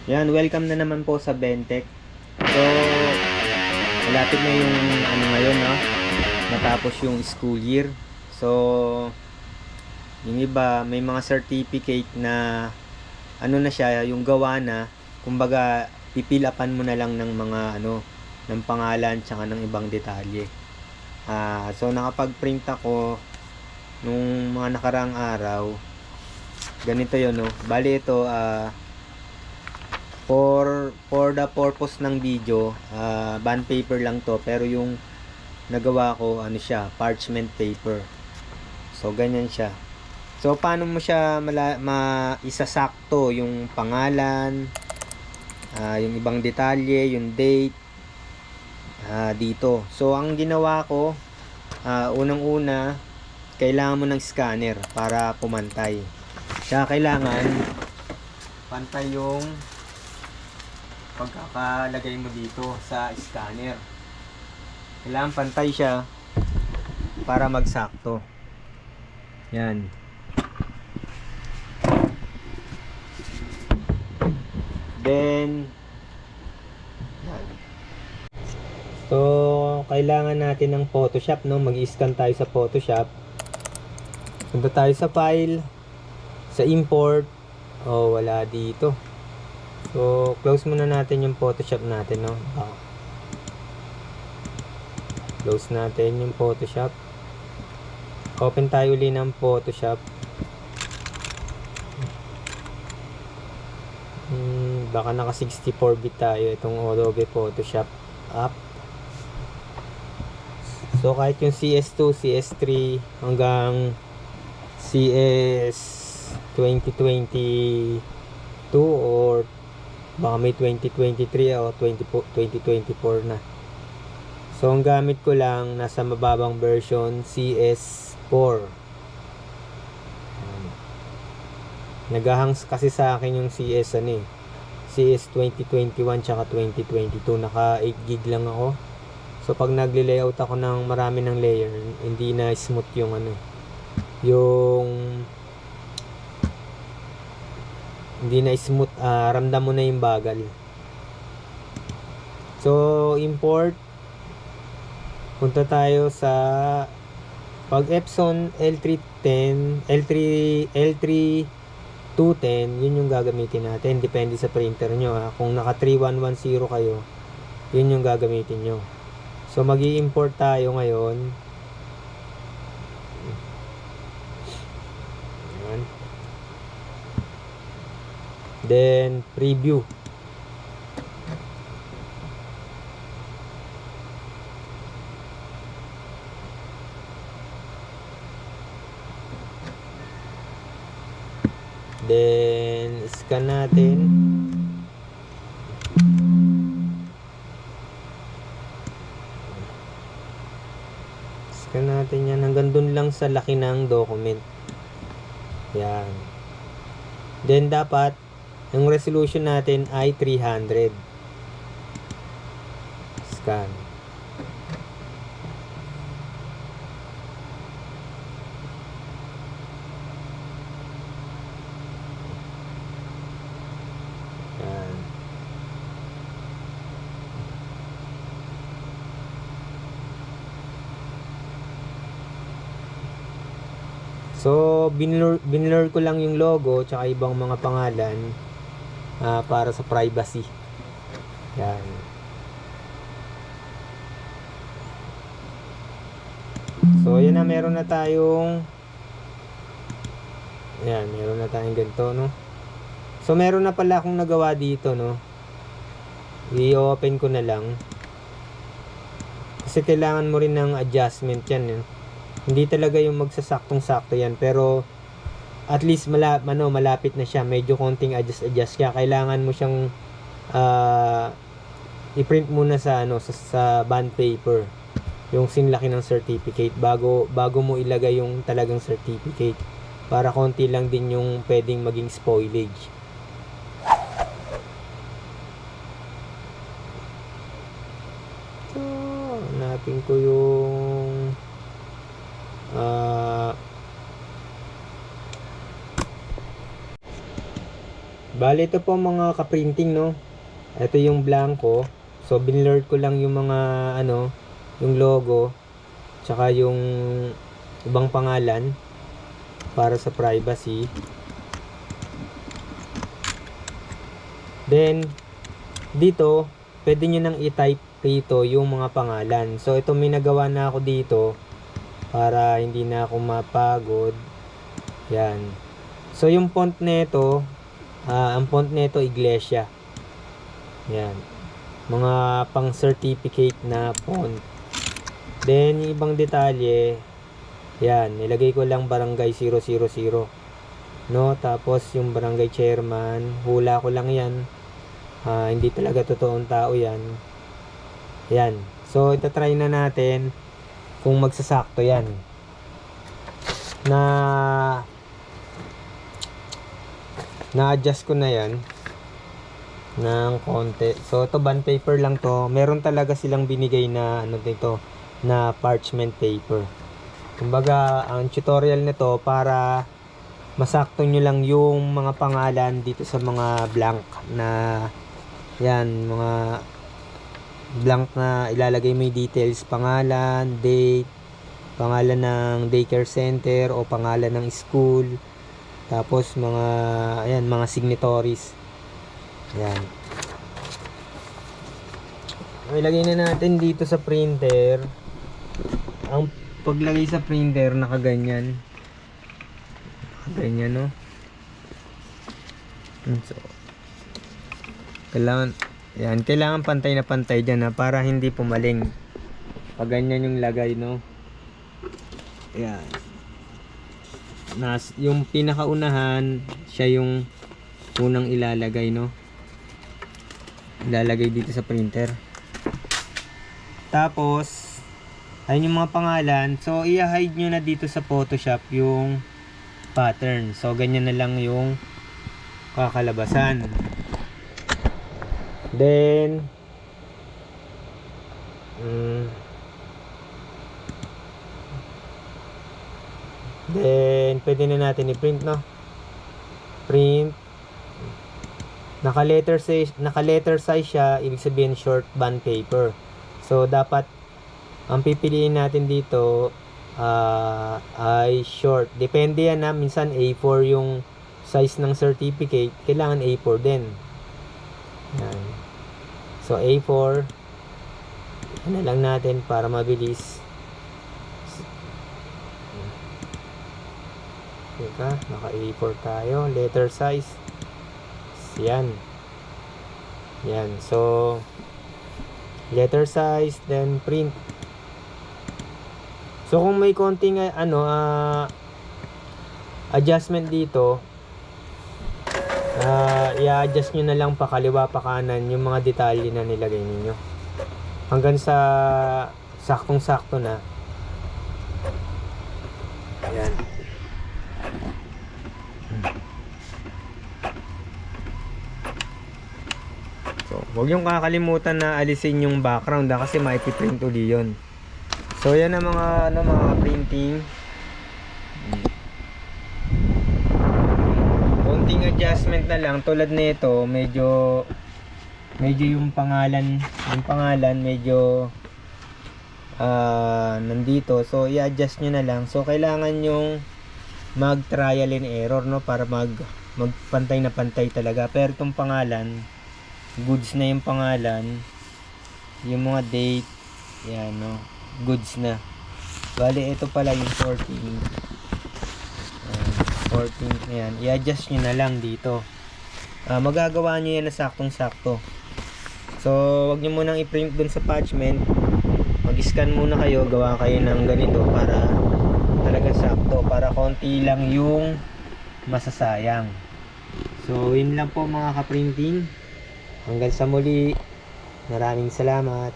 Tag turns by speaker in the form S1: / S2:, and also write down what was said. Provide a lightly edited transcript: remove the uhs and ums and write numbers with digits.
S1: Yan, welcome na naman po sa Bentech. So, malapit na yung ngayon, no? Matapos yung school year. So, yung iba, may mga certificate na na siya, yung gawa na, kumbaga, pipilapan mo na lang ng mga ng pangalan tsaka ng ibang detalye. So, nakapag-print ako nung mga nakarang araw. Ganito yun, no? Bali ito, for the purpose ng video, bond paper lang to, pero yung nagawa ko siya, parchment paper. So ganyan siya. So paano mo siya maisasakto yung pangalan, yung ibang detalye, yung date dito. So ang ginawa ko, unang-una kailangan mo ng scanner para pumantay. Tsaka kailangan pantay yung pagkakalagay mo dito sa scanner. Kailangan pantay siya para magsakto. Yan. Then yan. So kailangan natin ng Photoshop, no? Mag-i-scan tayo sa Photoshop. Punta tayo sa file, sa import. Wala dito. So, close muna natin yung Photoshop natin, no? Close natin yung Photoshop. Open tayo ulit ng Photoshop. Baka naka 64-bit tayo itong Adobe Photoshop app. So, kahit yung CS2, CS3 hanggang CS 2022 or baka may 2023 o 2024 na. So ang gamit ko lang nasa mababang version, CS4. Nagahangs kasi sa akin yung CS CS 2021 tsaka 2022. Naka 8 gig lang ako. So pag nagle-layout ako ng marami ng layer, hindi na smooth yung hindi na smooth, ramdam mo na yung bagal. So import, punta tayo sa pag Epson L310 L3210, yun yung gagamitin natin, depende sa printer nyo, kung naka 3110 kayo, yun yung gagamitin nyo. So magi-import tayo ngayon. Then preview. Then scan natin. Scan natin yan hanggang dun lang sa laki ng document. Yan. Then dapat ang resolution natin ay 300. Scan. Yan. So, binlur ko lang yung logo tsaka ibang mga pangalan para sa privacy. Yan. So, yan na, meron na tayong ganito, no? So, meron na pala akong nagawa dito, no? I-open ko na lang. Kasi kailangan mo rin ng adjustment yan, Hindi talaga yung magsasaktong-sakto yan, pero at least malapit na siya, medyo konting adjust kaya kailangan mo siyang i-print muna sa sa bond paper yung sinlaki ng certificate bago mo ilagay yung talagang certificate, para konti lang din yung pwedeng maging spoilage. So hanapin ko yung Bali, ito po mga ka-printing, no? Ito yung blanco. So, binlur ko lang yung mga, yung logo, tsaka yung ibang pangalan para sa privacy. Then, dito, pwede nyo nang i-type dito yung mga pangalan. So, ito may nagawa na ako dito para hindi na ako mapagod. Yan. So, yung font nito, ang font nito, Iglesia. Yan. Mga pang certificate na font. Then, yung ibang detalye, yan. Nilagay ko lang barangay 000. No? Tapos, yung barangay chairman, hula ko lang yan. Hindi talaga totoong tao yan. Yan. So, itatry na natin kung magsasakto yan. Na-adjust ko na yan ng konti. So, ito bond paper lang to. Meron talaga silang binigay na dito, na parchment paper. Kumbaga, ang tutorial nito para masakto nyo lang yung mga pangalan dito sa mga blank na yan, mga blank na ilalagay mo yung details, pangalan, date, pangalan ng daycare center o pangalan ng school, tapos mga ayan, mga signatories. Ayan. Ilagay na natin dito sa printer. Ang paglagay sa printer nakaganyan. Ganyan, no? So, kailangan pantay na pantay dyan, ha, para hindi pumaling. Pag ganyan yung lagay, no? Ayan. Yung pinakaunahan, siya yung unang ilalagay, no? Ilalagay dito sa printer. Tapos, ayun yung mga pangalan. So, i-hide nyo na dito sa Photoshop yung pattern. So, ganyan na lang yung kakalabasan. Then, pwede na natin i-print, no? Print. Naka-letter size siya, ibig sabihin short bond paper. So, dapat ang pipiliin natin dito ay short. Depende yan, na minsan A4 yung size ng certificate, kailangan A4 din. Yan. So, A4. Ano lang natin para mabilis. Teka, naka A4 tayo. Letter size. Yan. Yan. So, letter size, then print. So, kung may konting adjustment dito, i-adjust nyo na lang pa kaliwa pa kanan yung mga detalye na nilagay ninyo. Hanggang sa saktong-sakto na. Ayan. So, huwag yung kakalimutan na alisin yung background, kasi maipiprint uli yun. So, yan ang mga printing. Konting adjustment na lang, tulad nito, medyo yung pangalan medyo nandito. So, i-adjust nyo na lang. So, kailangan yung mag trial and error, no, para magpantay na pantay talaga. Pero itong pangalan, goods na yung pangalan, yung mga date, yan, no, goods na. Bali, ito pala yung 14. 14, yan. I-adjust nyo na lang dito. Magagawa nyo yan na saktong-sakto. So, wag nyo munang i-print dun sa parchment. Mag-scan muna kayo, gawa kayo ng ganito para talagang sakto, para konti lang yung masasayang. So, yun lang po mga ka-printing. Hanggang sa muli. Maraming salamat.